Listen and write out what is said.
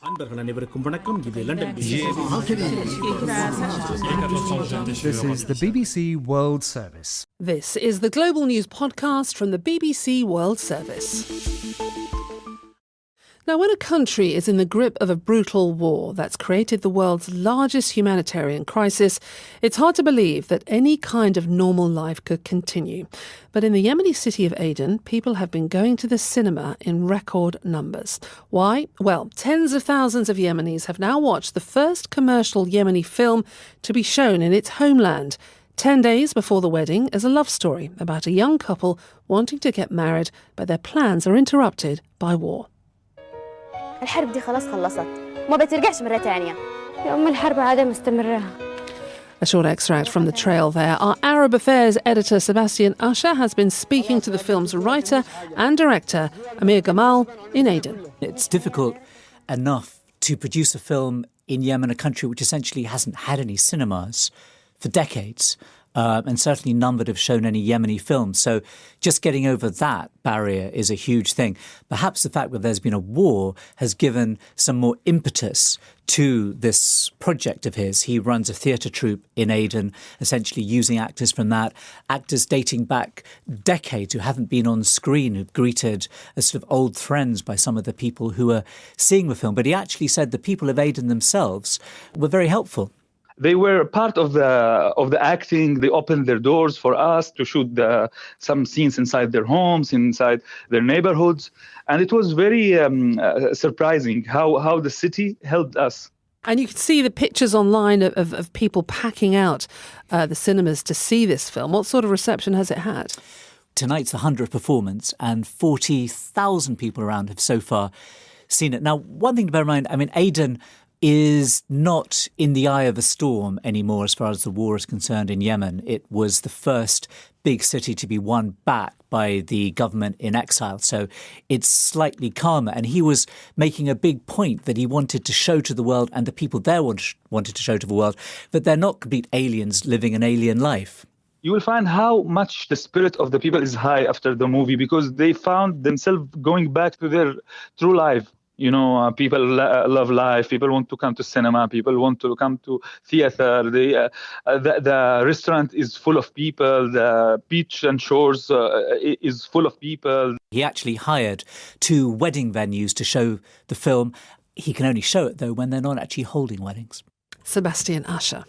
அன்பர்கள் அனைவருக்கும் வணக்கம். இது London This is the BBC World Service. This is the Global News Podcast from the BBC World Service. Now, when a country is in the grip of a brutal war that's created the world's largest humanitarian crisis, it's hard to believe that any kind of normal life could continue. But in the Yemeni city of Aden, people have been going to the cinema in record numbers. Why? Well, tens of thousands of Yemenis have now watched the first commercial Yemeni film to be shown in its homeland. 10 days before the wedding is a love story about a young couple wanting to get married, but their plans are interrupted by war. الحرب دي خلاص خلصت وما بترجعش مرة تانية. يا أم الحرب عادة مستمرة. A short extract from the trail there. Our Arab Affairs editor Sebastian Usher has been speaking to the film's writer and director Amir Gamal in Aden. It's difficult enough to produce a film in Yemen, a country which essentially hasn't had any cinemas for decades. And certainly none that have shown any Yemeni films. So just getting over that barrier is a huge thing. Perhaps the fact that there's been a war has given some more impetus to this project of his. He runs a theatre troupe in Aden, essentially using actors from that, actors dating back decades who haven't been on screen, who've greeted as sort of old friends by some of the people who are seeing the film. But he actually said the people of Aden themselves were very helpful. They were part of the acting. They opened their doors for us to shoot some scenes inside their homes, inside their neighborhoods, and it was very surprising how the city helped us. And you could see the pictures online of people packing out the cinemas to see this film. What sort of reception has it had? Tonight's the 100th performance, and 40,000 people around have so far seen it. Now, one thing to bear in mind, I mean, Aden is not in the eye of a storm anymore as far as the war is concerned in Yemen. It was the first big city to be won back by the government in exile. So it's slightly calmer. And he was making a big point that he wanted to show to the world, and the people there wanted to show to the world, that they're not complete aliens living an alien life. You will find how much the spirit of the people is high after the movie, because they found themselves going back to their true life. You know, people love life. People want to come to cinema. People want to come to theater. The restaurant is full of people. The beach and shores is full of people. He actually hired 2 wedding venues to show the film. He can only show it, though, when they're not actually holding weddings. Sebastian Usher.